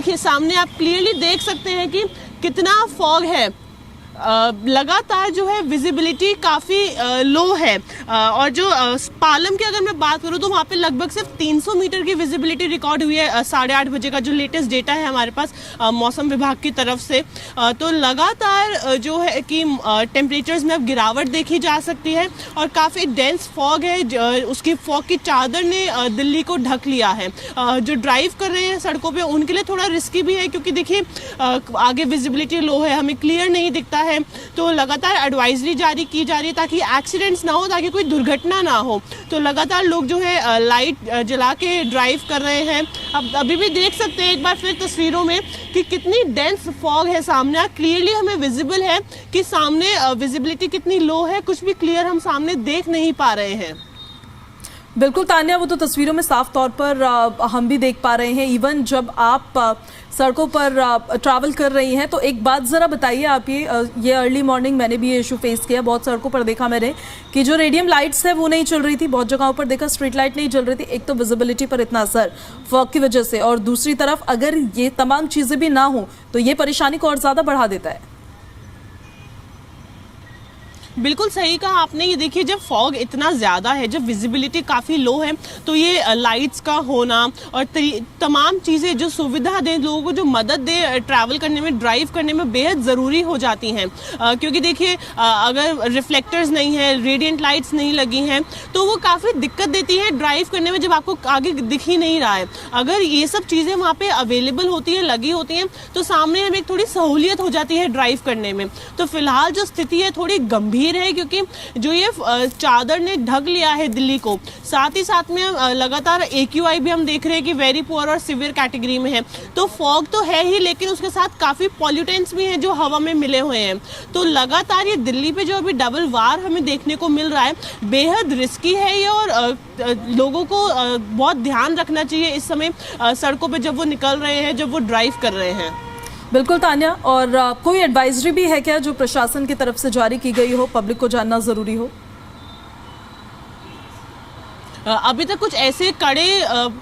देखिए सामने आप क्लियरली देख सकते हैं कि कितना फॉग है। लगातार जो है विजिबिलिटी काफ़ी लो है। और जो पालम की अगर मैं बात करूँ तो वहाँ पे लगभग सिर्फ 300 मीटर की विजिबिलिटी रिकॉर्ड हुई है 8:30 बजे का जो लेटेस्ट डेटा है हमारे पास मौसम विभाग की तरफ से। तो लगातार जो है कि टेम्परेचर्स में अब गिरावट देखी जा सकती है और काफ़ी डेंस फॉग है। उसकी फॉग की चादर ने दिल्ली को ढक लिया है। जो ड्राइव कर रहे हैं सड़कों पर उनके लिए थोड़ा रिस्की भी है, क्योंकि देखिए आगे विजिबिलिटी लो है, हमें क्लियर नहीं दिखता है। तो लगातार एडवाइजरी जारी की जा रही है ताकि एक्सीडेंट्स ना हो, ताकि कोई दुर्घटना ना हो। तो लगातार लोग जो है लाइट जला के ड्राइव कर रहे हैं। अब अभी भी देख सकते हैं एक बार फिर तस्वीरों में कि कितनी डेंस फॉग है सामने। क्लियरली हमें विजिबल है कि सामने विजिबिलिटी कितनी लो है, कुछ भी क्लियर हम सामने देख नहीं पा रहे हैं। बिल्कुल तान्या, वो तो तस्वीरों में साफ तौर पर हम भी देख पा रहे हैं। इवन जब आप सड़कों पर ट्रैवल कर रही हैं तो एक बात ज़रा बताइए आप, ये अर्ली मॉर्निंग मैंने भी ये इशू फेस किया। बहुत सड़कों पर देखा मैंने कि जो रेडियम लाइट्स है वो नहीं चल रही थी, बहुत जगहों पर देखा स्ट्रीट लाइट नहीं चल रही थी। एक तो विजिबिलिटी पर इतना असर फॉग की वजह से, और दूसरी तरफ अगर ये तमाम चीज़ें भी ना हो तो ये परेशानी को और ज़्यादा बढ़ा देता है। बिल्कुल सही कहा आपने। ये देखिए जब फॉग इतना ज़्यादा है, जब विजिबिलिटी काफ़ी लो है, तो ये लाइट्स का होना और तमाम चीज़ें जो सुविधा दें लोगों को, जो मदद दे ट्रैवल करने में, ड्राइव करने में बेहद ज़रूरी हो जाती हैं। क्योंकि देखिए अगर रिफ्लेक्टर्स नहीं है, रेडिएंट लाइट्स नहीं लगी हैं, तो वो काफ़ी दिक्कत देती है ड्राइव करने में जब आपको आगे दिख ही नहीं रहा है। अगर ये सब चीज़ें वहाँ पर अवेलेबल होती हैं, लगी होती हैं, तो सामने हमें एक थोड़ी सहूलियत हो जाती है ड्राइव करने में। तो फिलहाल जो स्थिति है थोड़ी गंभीर है, क्योंकि जो ये चादर ने ढक लिया है दिल्ली को। साथ ही साथ में लगातार AQI भी हम देख रहे हैं कि वेरी पुअर और सिवियर कैटेगरी में है। तो फॉग तो है ही, लेकिन उसके साथ काफ़ी पॉल्यूटेंट्स भी हैं जो हवा में मिले हुए हैं। तो लगातार ये दिल्ली पे जो अभी डबल वार हमें देखने को मिल रहा है, बेहद रिस्की है ये। और लोगों को बहुत ध्यान रखना चाहिए इस समय सड़कों पर जब वो निकल रहे हैं, जब वो ड्राइव कर रहे हैं। बिल्कुल तान्या, और कोई एडवाइजरी भी है क्या जो प्रशासन की तरफ से जारी की गई हो, पब्लिक को जानना जरूरी हो? अभी तक कुछ ऐसे कड़े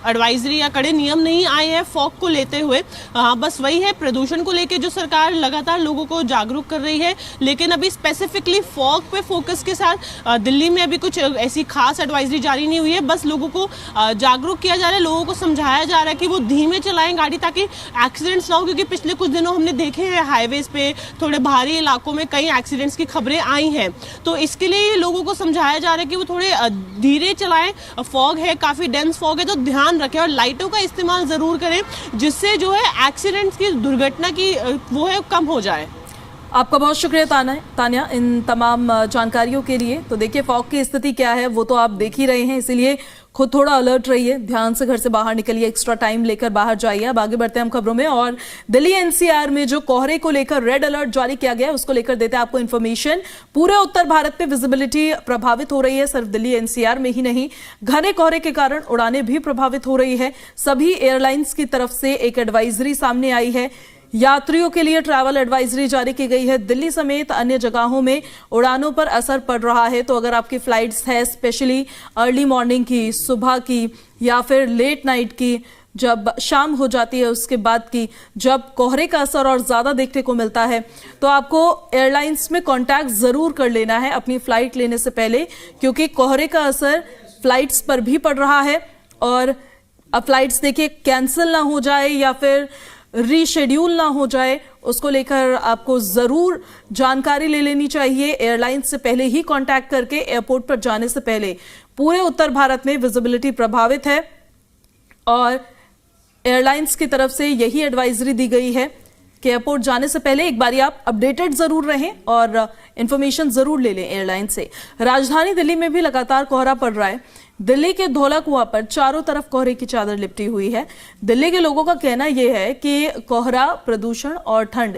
एडवाइजरी या कड़े नियम नहीं आए हैं फॉग को लेते हुए। हाँ, बस वही है प्रदूषण को लेके जो सरकार लगातार लोगों को जागरूक कर रही है, लेकिन अभी स्पेसिफिकली फॉग पे फोकस के साथ दिल्ली में अभी कुछ ऐसी खास एडवाइजरी जारी नहीं हुई है। बस लोगों को जागरूक किया जा रहा है, लोगों को समझाया जा रहा है कि वो धीमे चलाएं गाड़ी ताकि एक्सीडेंट्स ना हो। क्योंकि पिछले कुछ दिनों हमने देखे हैं हाईवेज पे थोड़े भारी इलाकों में कई एक्सीडेंट्स की खबरें आई हैं। तो इसके लिए लोगों को समझाया जा रहा है कि वो थोड़े धीरे चलाएं। फॉग है, काफ़ी डेंस फॉग है, तो ध्यान रखें और लाइटों का इस्तेमाल ज़रूर करें, जिससे जो है एक्सीडेंट्स की, दुर्घटना की वो है कम हो जाए। आपका बहुत शुक्रिया तान्या इन तमाम जानकारियों के लिए। तो देखिए फॉग की स्थिति क्या है वो तो आप देख ही रहे हैं, इसीलिए खुद थोड़ा अलर्ट रहिए, ध्यान से घर से बाहर निकलिए, एक्स्ट्रा टाइम लेकर बाहर जाइए। अब आगे बढ़ते हैं हम खबरों में, और दिल्ली NCR में जो कोहरे को लेकर रेड अलर्ट जारी किया गया है उसको लेकर देते हैं आपको इन्फॉर्मेशन। पूरे उत्तर भारत में विजिबिलिटी प्रभावित हो रही है, सिर्फ दिल्ली NCR में ही नहीं, घने कोहरे के कारण उड़ानें भी प्रभावित हो रही है। सभी एयरलाइंस की तरफ से एक एडवाइजरी सामने आई है, यात्रियों के लिए ट्रैवल एडवाइजरी जारी की गई है। दिल्ली समेत अन्य जगहों में उड़ानों पर असर पड़ रहा है। तो अगर आपकी फ्लाइट्स है, स्पेशली अर्ली मॉर्निंग की, सुबह की या फिर लेट नाइट की, जब शाम हो जाती है उसके बाद की, जब कोहरे का असर और ज्यादा देखने को मिलता है, तो आपको एयरलाइंस में कांटेक्ट जरूर कर लेना है अपनी फ्लाइट लेने से पहले, क्योंकि कोहरे का असर फ्लाइट्स पर भी पड़ रहा है। और अब फ्लाइट्स देखिए कैंसिल ना हो जाए या फिर रीशेड्यूल ना हो जाए, उसको लेकर आपको जरूर जानकारी ले लेनी चाहिए एयरलाइंस से पहले ही कांटेक्ट करके। एयरपोर्ट पर जाने से पहले पूरे उत्तर भारत में विजिबिलिटी प्रभावित है और एयरलाइंस की तरफ से यही एडवाइजरी दी गई है कि एयरपोर्ट जाने से पहले एक बारी आप अपडेटेड जरूर रहें और इंफॉर्मेशन जरूर ले लें एयरलाइन से। राजधानी दिल्ली में भी लगातार कोहरा पड़ रहा है। दिल्ली के धौला कुआं पर चारों तरफ कोहरे की चादर लिपटी हुई है। दिल्ली के लोगों का कहना यह है कि कोहरा, प्रदूषण और ठंड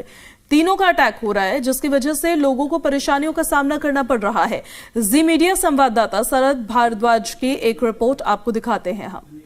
तीनों का अटैक हो रहा है, जिसकी वजह से लोगों को परेशानियों का सामना करना पड़ रहा है। जी मीडिया संवाददाता शरद भारद्वाज की एक रिपोर्ट आपको दिखाते हैं हम।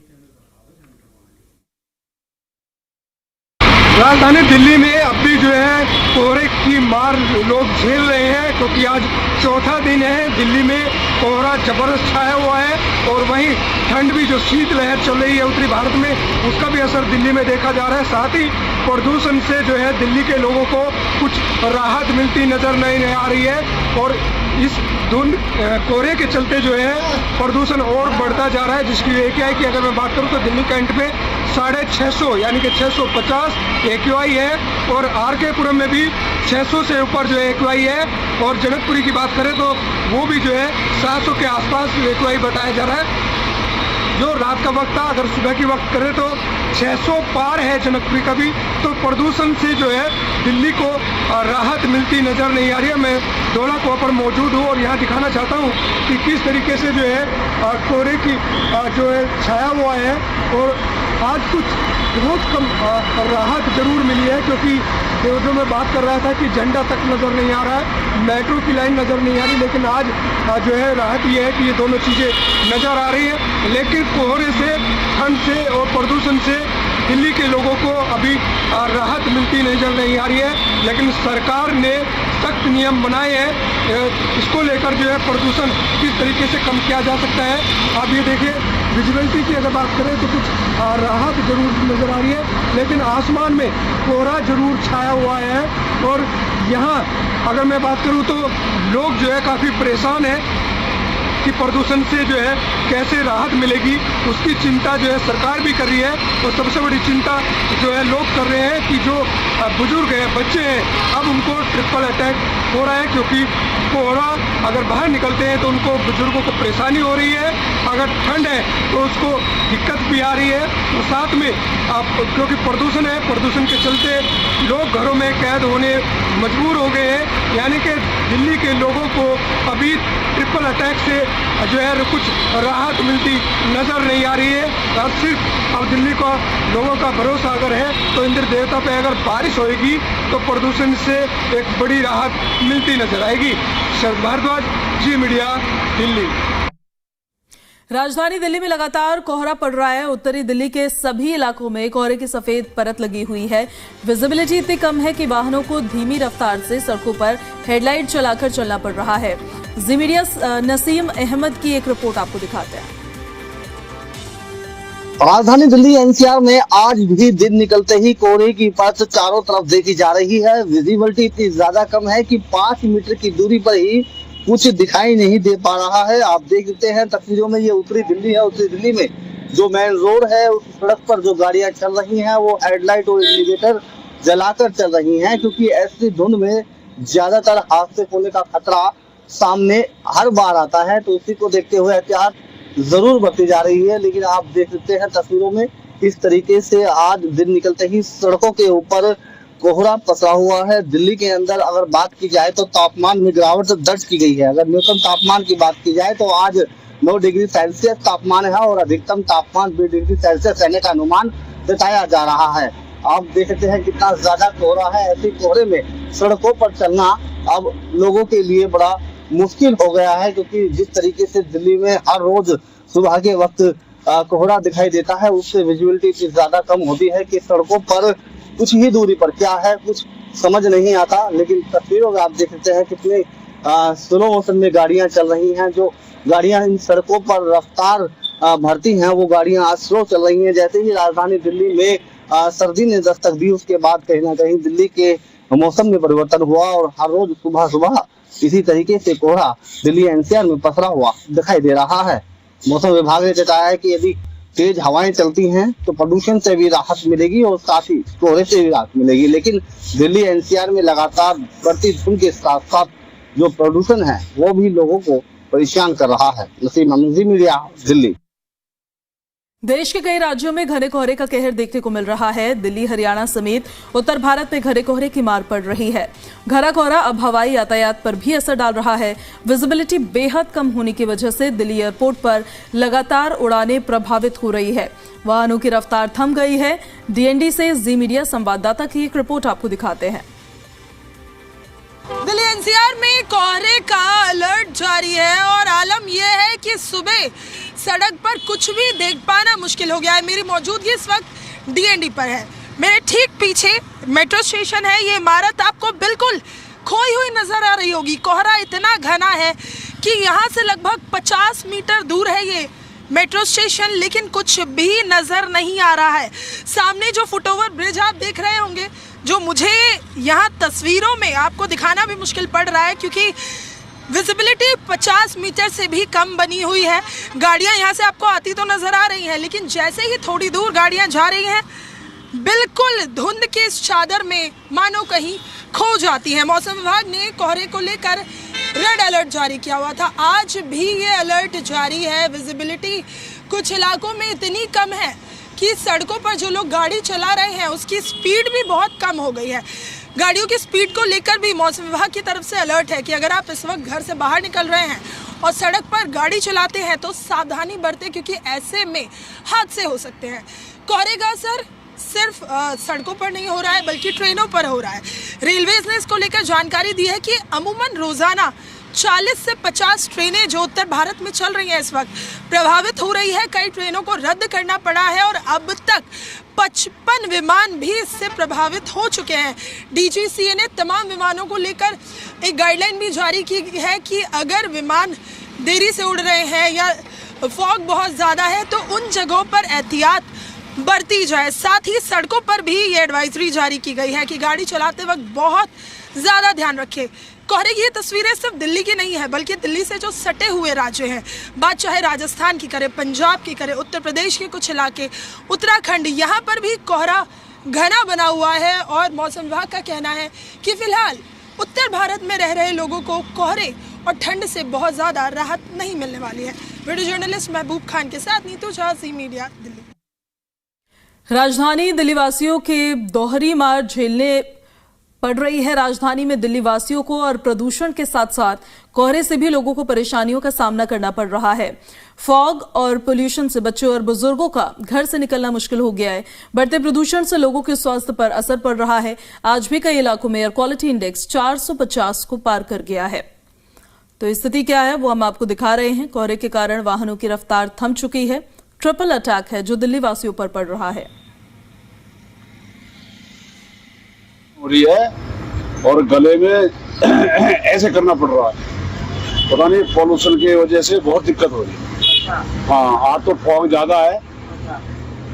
राजधानी दिल्ली में अब भी जो है कोहरे की मार लोग झेल रहे हैं, क्योंकि आज चौथा दिन है दिल्ली में कोहरा जबरदस्त छाया हुआ है। और वहीं ठंड भी, जो शीतलहर चल रही है उत्तरी भारत में, उसका भी असर दिल्ली में देखा जा रहा है। साथ ही प्रदूषण से जो है दिल्ली के लोगों को कुछ राहत मिलती नज़र नहीं आ रही है और इस धुंध कोहरे के चलते जो है प्रदूषण और बढ़ता जा रहा है, जिसकी AQI की अगर मैं बात करूं तो दिल्ली कैंट पे 650 यानी कि 650 AQI है और RK पुरम में भी 600 से ऊपर जो AQI है और जनकपुरी की बात करें तो वो भी जो है 700 के आसपास AQI बताया जा रहा है। जो रात का वक्त था, अगर सुबह की वक्त करें तो 600 पार है जनकपुरी का भी। तो प्रदूषण से जो है दिल्ली को राहत मिलती नज़र नहीं आ रही है। मैं डोला कुआं पर मौजूद हूँ और यहाँ दिखाना चाहता हूँ कि किस तरीके से जो है कोहरे की जो है छाया हुआ है और आज कुछ बहुत कम राहत जरूर मिली है, क्योंकि जो मैं बात कर रहा था कि झंडा तक नज़र नहीं आ रहा है, मेट्रो की लाइन नज़र नहीं आ रही, लेकिन आज जो है राहत ये है कि ये दोनों चीज़ें नज़र आ रही है। लेकिन कोहरे से, ठंड से और प्रदूषण से दिल्ली के लोगों को अभी राहत मिलती नज़र नहीं आ रही है। लेकिन सरकार ने सख्त नियम बनाए हैं, इसको लेकर जो है प्रदूषण किस तरीके से कम किया जा सकता है। आप ये देखिए, विजिबिलिटी की अगर बात करें तो कुछ राहत जरूर नज़र आ रही है, लेकिन आसमान में कोहरा जरूर छाया हुआ है। और यहाँ अगर मैं बात करूँ तो लोग जो है काफ़ी परेशान हैं कि प्रदूषण से जो है कैसे राहत मिलेगी, उसकी चिंता जो है सरकार भी कर रही है। और सबसे बड़ी चिंता जो है लोग कर रहे हैं कि जो बुजुर्ग हैं, बच्चे हैं, अब उनको ट्रिपल अटैक हो रहा है, क्योंकि कोहरा अगर बाहर निकलते हैं तो उनको, बुजुर्गों को परेशानी हो रही है, अगर ठंड है तो उसको दिक्कत भी आ रही है। और साथ में क्योंकि प्रदूषण है, प्रदूषण के चलते लोग घरों में कैद होने मजबूर हो गए हैं। यानी कि दिल्ली के लोगों को अभी ट्रिपल अटैक से जो है कुछ राहत मिलती नज़र नहीं आ रही है। और सिर्फ अब दिल्ली का लोगों का भरोसा अगर है तो इंद्र देवता पे अगर बारिश होएगी तो प्रदूषण से एक बड़ी राहत मिलती नजर आएगी। शरद भारद्वाज, जी मीडिया, दिल्ली। राजधानी दिल्ली में लगातार कोहरा पड़ रहा है। उत्तरी दिल्ली के सभी इलाकों में कोहरे की सफेद परत लगी हुई है। विजिबिलिटी इतनी कम है कि वाहनों को धीमी रफ्तार से सड़कों पर हेडलाइट चलाकर चलना पड़ रहा है। जी मीडिया नसीम अहमद की एक रिपोर्ट आपको दिखाते हैं। राजधानी दिल्ली NCR में आज भी दिन निकलते ही कोहरे की परत चारों तरफ देखी जा रही है। विजिबिलिटी इतनी ज्यादा कम है कि 5 मीटर की दूरी पर ही कुछ दिखाई नहीं दे पा रहा है। आप देख सकते हैं तस्वीरों में, ये उत्तरी दिल्ली है। उत्तरी दिल्ली में जो मेन रोड है, उस सड़क पर जो गाड़ियां चल रही हैं वो हेडलाइट और इंडिकेटर जलाकर चल रही हैं, क्योंकि ऐसी धुंध में ज्यादातर हादसे होने का खतरा सामने हर बार आता है। तो इसी को देखते हुए एहतियात जरूर बरती जा रही है। लेकिन आप देख सकते हैं तस्वीरों में, इस तरीके से आज दिन निकलते ही सड़कों के ऊपर कोहरा पसरा हुआ है। दिल्ली के अंदर अगर बात की जाए तो तापमान में गिरावट दर्ज की गई है। अगर न्यूनतम तापमान की बात की जाए तो आज 9 डिग्री सेल्सियस तापमान है और अधिकतम तापमान 20 डिग्री सेल्सियस रहने का अनुमान जताया जा रहा है। आप देख सकते हैं कितना ज्यादा कोहरा है। ऐसे कोहरे में सड़कों पर चलना अब लोगों के लिए बड़ा मुश्किल हो गया है, क्योंकि जिस तरीके से दिल्ली में हर रोज सुबह के वक्त कोहरा दिखाई देता है, उससे विजिबिलिटी इतनी ज्यादा कम होती है कि सड़कों पर कुछ ही दूरी पर क्या है कुछ समझ नहीं आता। लेकिन तस्वीरों में आप देख सकते हैं कितने स्लो मोशन में गाड़ियां चल रही हैं। जो गाड़ियां इन सड़कों पर रफ्तार भरती हैं वो गाड़ियां आज स्लो चल रही हैं। जैसे ही राजधानी दिल्ली में सर्दी ने दस्तक दी, उसके बाद कहीं ना कहीं दिल्ली के मौसम में परिवर्तन हुआ और हर रोज सुबह सुबह इसी तरीके से कोहरा दिल्ली NCR में पसरा हुआ दिखाई दे रहा है। मौसम विभाग ने बताया है कि यदि तेज हवाएं चलती हैं तो प्रदूषण से भी राहत मिलेगी और साथ ही कोहरे से भी राहत मिलेगी। लेकिन दिल्ली NCR में लगातार बढ़ती धुंध के साथ साथ जो प्रदूषण है वो भी लोगों को परेशान कर रहा है। नसीम अहमद, जी मीडिया, दिल्ली। देश के कई राज्यों में घने कोहरे का कहर देखने को मिल रहा है। दिल्ली, हरियाणा समेत उत्तर भारत में घने कोहरे की मार पड़ रही है। घना कोहरा अब हवाई यातायात पर भी असर डाल रहा है। विजिबिलिटी बेहद कम होने की वजह से दिल्ली एयरपोर्ट पर लगातार उड़ानें प्रभावित हो रही है। वाहनों की रफ्तार थम गई है। DND से जी मीडिया संवाददाता की एक रिपोर्ट आपको दिखाते हैं। दिल्ली NCR में कोहरे का अलर्ट जारी है और आलम यह है कि सुबह सड़क पर कुछ भी देख पाना मुश्किल हो गया है। मेरी मौजूदगी इस वक्त DND पर है। मेरे ठीक पीछे मेट्रो स्टेशन है। ये इमारत आपको बिल्कुल खोई हुई नजर आ रही होगी। कोहरा इतना घना है कि यहाँ से लगभग 50 मीटर दूर है ये मेट्रो स्टेशन, लेकिन कुछ भी नज़र नहीं आ रहा है। सामने जो फुटओवर ब्रिज आप देख रहे होंगे, जो मुझे यहाँ तस्वीरों में आपको दिखाना भी मुश्किल पड़ रहा है क्योंकि विजिबिलिटी 50 मीटर से भी कम बनी हुई है। गाड़ियाँ यहाँ से आपको आती तो नज़र आ रही हैं, लेकिन जैसे ही थोड़ी दूर गाड़ियाँ जा रही हैं, बिल्कुल धुंध के इस चादर में मानो कहीं खो जाती है। मौसम विभाग ने कोहरे को लेकर रेड अलर्ट जारी किया हुआ था। आज भी ये अलर्ट जारी है। विजिबिलिटी कुछ इलाकों में इतनी कम है कि सड़कों पर जो लोग गाड़ी चला रहे हैं उसकी स्पीड भी बहुत कम हो गई है। गाड़ियों की स्पीड को लेकर भी मौसम विभाग की तरफ से अलर्ट है कि अगर आप इस वक्त घर से बाहर निकल रहे हैं और सड़क पर गाड़ी चलाते हैं तो सावधानी बरतें, क्योंकि ऐसे में हादसे हो सकते हैं। कोहरे का असर सिर्फ सड़कों पर नहीं हो रहा है बल्कि ट्रेनों पर हो रहा है। रेलवेज ने इसको लेकर जानकारी दी है कि अमूमन रोजाना 40 से 50 ट्रेनें जो उत्तर भारत में चल रही हैं इस वक्त प्रभावित हो रही है। कई ट्रेनों को रद्द करना पड़ा है और अब तक 55 विमान भी इससे प्रभावित हो चुके हैं। डीजीसीए ने तमाम विमानों को लेकर एक गाइडलाइन भी जारी की है कि अगर विमान देरी से उड़ रहे हैं या फॉग बहुत ज़्यादा है तो उन जगहों पर एहतियात बरती जाए। साथ ही सड़कों पर भी ये एडवाइजरी जारी की गई है कि गाड़ी चलाते वक्त बहुत ज़्यादा ध्यान रखें। कोहरे की ये तस्वीरें सिर्फ दिल्ली की नहीं है बल्कि दिल्ली से जो सटे हुए राज्य हैं, बात चाहे राजस्थान की करें, पंजाब की करें, उत्तर प्रदेश के कुछ इलाके, उत्तराखंड, यहाँ पर भी कोहरा घना बना हुआ है। और मौसम विभाग का कहना है कि फिलहाल उत्तर भारत में रह रहे लोगों को कोहरे और ठंड से बहुत ज़्यादा राहत नहीं मिलने वाली है। वीडियो जर्नलिस्ट महबूब खान के साथ नीतू झा, ज़ी मीडिया, दिल्ली। राजधानी दिल्ली वासियों के दोहरी मार झेलने पड़ रही है। राजधानी में दिल्ली वासियों को और प्रदूषण के साथ साथ कोहरे से भी लोगों को परेशानियों का सामना करना पड़ रहा है। फॉग और पोल्यूशन से बच्चों और बुजुर्गों का घर से निकलना मुश्किल हो गया है। बढ़ते प्रदूषण से लोगों के स्वास्थ्य पर असर पड़ रहा है। आज भी कई इलाकों में एयर क्वालिटी इंडेक्स 450 को पार कर गया है। तो स्थिति क्या है वो हम आपको दिखा रहे हैं। कोहरे के कारण वाहनों की रफ्तार थम चुकी है। ट्रिपल अटैक है जो दिल्ली वासियों पर पड़ रहा है। हो रही है और गले में ऐसे करना पड़ रहा है। पता नहीं पॉल्यूशन की वजह से बहुत दिक्कत हो रही है। हाँ, आज तो फॉग ज्यादा है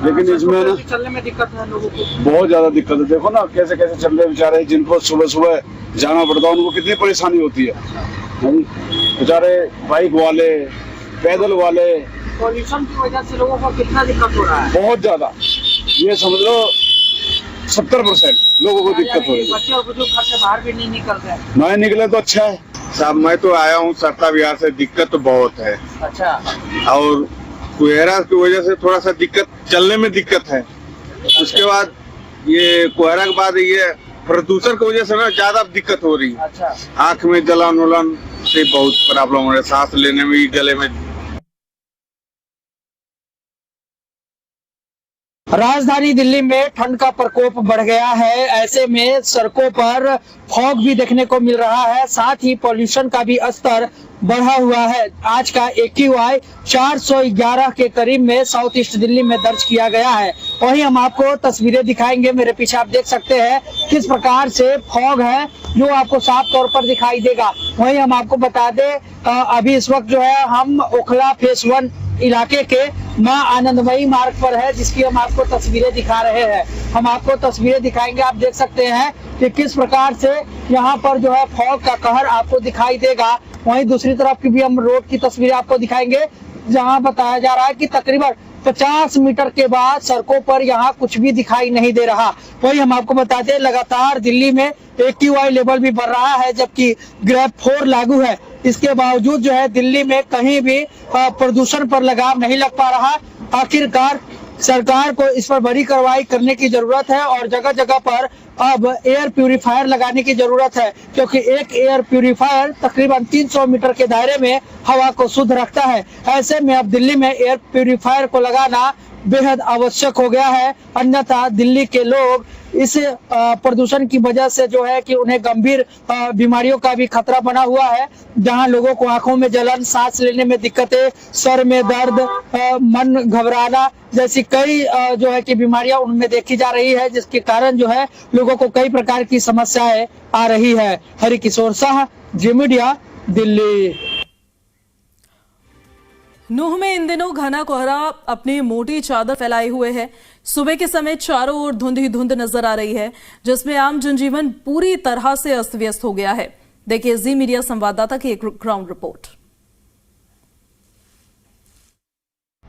लेकिन इसमें ना चलने में दिक्कत है लोगों को, बहुत ज्यादा दिक्कत है। देखो ना कैसे कैसे चल रहे बेचारे, जिनको सुबह सुबह जाना पड़ता है उनको कितनी परेशानी होती है। बेचारे बाइक वाले, पैदल वाले, पॉल्यूशन की वजह से लोगों को कितना दिक्कत हो रहा है। बहुत ज्यादा, ये समझ लो 70% लोगों को दिक्कत हो रही है। बच्चे और बुजुर्ग घर से बाहर भी नहीं निकलते हैं। नहीं निकले तो अच्छा है साहब। मैं तो आया हूँ सरता बिहार से, दिक्कत तो बहुत है। अच्छा। और कोहरा की वजह से थोड़ा सा दिक्कत, चलने में दिक्कत है। उसके बाद ये कोहरा के बाद ये प्रदूषण की वजह से ना ज्यादा दिक्कत हो रही है। अच्छा। आँख में जलन उलन से बहुत प्रॉब्लम हो रहा है, सांस लेने में, गले में। राजधानी दिल्ली में ठंड का प्रकोप बढ़ गया है। ऐसे में सड़कों पर फॉग भी देखने को मिल रहा है, साथ ही पॉल्यूशन का भी स्तर बढ़ा हुआ है। आज का AQI 411 के करीब में साउथ ईस्ट दिल्ली में दर्ज किया गया है। वहीं हम आपको तस्वीरें दिखाएंगे। मेरे पीछे आप देख सकते हैं किस प्रकार से फॉग है जो आपको साफ तौर पर दिखाई देगा। वहीं हम आपको बता दें अभी इस वक्त जो है हम ओखला फेस 1 इलाके के मां आनंदमयी मार्ग पर है, जिसकी हम आपको तस्वीरें दिखा रहे हैं। हम आपको तस्वीरें दिखाएंगे, आप देख सकते हैं कि किस प्रकार से यहाँ पर जो है फॉग का कहर आपको दिखाई देगा। वहीं दूसरी तरफ की भी हम रोड की तस्वीरें आपको दिखाएंगे, जहाँ बताया जा रहा है कि तकरीबन 50 मीटर के बाद सड़कों पर यहाँ कुछ भी दिखाई नहीं दे रहा। वही हम आपको बता दें लगातार दिल्ली में AQI लेवल भी बढ़ रहा है, जबकि ग्रेड 4 लागू है। इसके बावजूद जो है दिल्ली में कहीं भी प्रदूषण पर लगाम नहीं लग पा रहा। आखिरकार सरकार को इस पर बड़ी कार्रवाई करने की जरूरत है और जगह जगह पर अब एयर प्यूरिफायर लगाने की जरूरत है, क्योंकि एक एयर प्यूरिफायर तकरीबन 300 मीटर के दायरे में हवा को शुद्ध रखता है। ऐसे में अब दिल्ली में एयर प्यूरिफायर को लगाना बेहद आवश्यक हो गया है, अन्यथा दिल्ली के लोग इस प्रदूषण की वजह से जो है कि उन्हें गंभीर बीमारियों का भी खतरा बना हुआ है, जहां लोगों को आंखों में जलन, सांस लेने में दिक्कतें, सर में दर्द, मन घबराना जैसी कई जो है कि बीमारियां उनमें देखी जा रही है, जिसके कारण जो है लोगों को कई प्रकार की समस्याएं आ रही है। हरिकिशोर शाह, ज़ी मीडिया, दिल्ली। नूह में इन दिनों घना कोहरा अपनी मोटी चादर फैलाए हुए है। सुबह के समय चारों ओर धुंध ही धुंध नजर आ रही है, जिसमें आम जनजीवन पूरी तरह से अस्त व्यस्त हो गया है। देखिए जी मीडिया संवाददाता की एक ग्राउंड रिपोर्ट।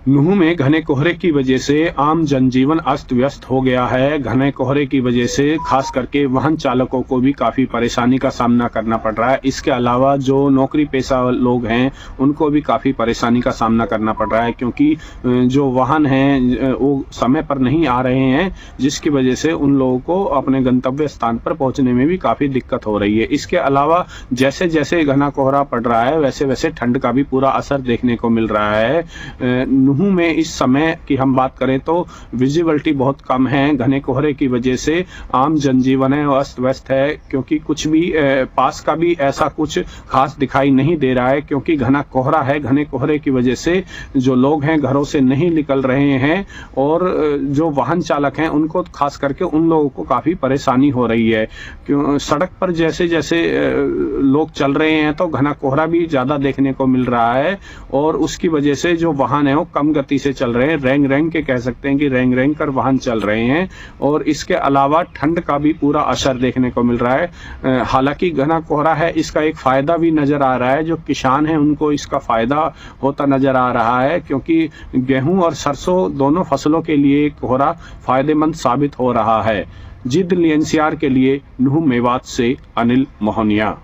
नूह में घने कोहरे की वजह से आम जनजीवन अस्त व्यस्त हो गया है। घने कोहरे की वजह से खास करके वाहन चालकों को भी काफी परेशानी का सामना करना पड़ रहा है। इसके अलावा जो नौकरी पेशा लोग हैं उनको भी काफी परेशानी का सामना करना पड़ रहा है, क्योंकि जो वाहन हैं वो समय पर नहीं आ रहे हैं, जिसकी वजह से उन लोगों को अपने गंतव्य स्थान पर पहुंचने में भी काफी दिक्कत हो रही है। इसके अलावा जैसे जैसे घना कोहरा पड़ रहा है वैसे वैसे ठंड का भी पूरा असर देखने को मिल रहा है। नूह में इस समय की हम बात करें तो विजिबिलिटी बहुत कम है। घने कोहरे की वजह से आम जनजीवन है अस्त व्यस्त है, क्योंकि कुछ भी पास का भी ऐसा कुछ खास दिखाई नहीं दे रहा है, क्योंकि घना कोहरा है। घने कोहरे की वजह से जो लोग हैं घरों से नहीं निकल रहे हैं, और जो वाहन चालक हैं उनको खास करके उन लोगों को काफी परेशानी हो रही है। क्यों सड़क पर जैसे जैसे लोग चल रहे हैं तो घना कोहरा भी ज्यादा देखने को मिल रहा है, और उसकी वजह से जो वाहन है वो कम गति से चल रहे हैं। रेंग रेंग के कह सकते हैं कि रेंग रेंग कर वाहन चल रहे हैं, और इसके अलावा ठंड का भी पूरा असर देखने को मिल रहा है। हालांकि घना कोहरा है, इसका एक फायदा भी नजर आ रहा है। जो किसान हैं उनको इसका फायदा होता नजर आ रहा है, क्योंकि गेहूं और सरसों दोनों फसलों के लिए कोहरा फायदेमंद साबित हो रहा है। जी दिल्ली NCR के लिए नूह मेवात से अनिल मोहनिया।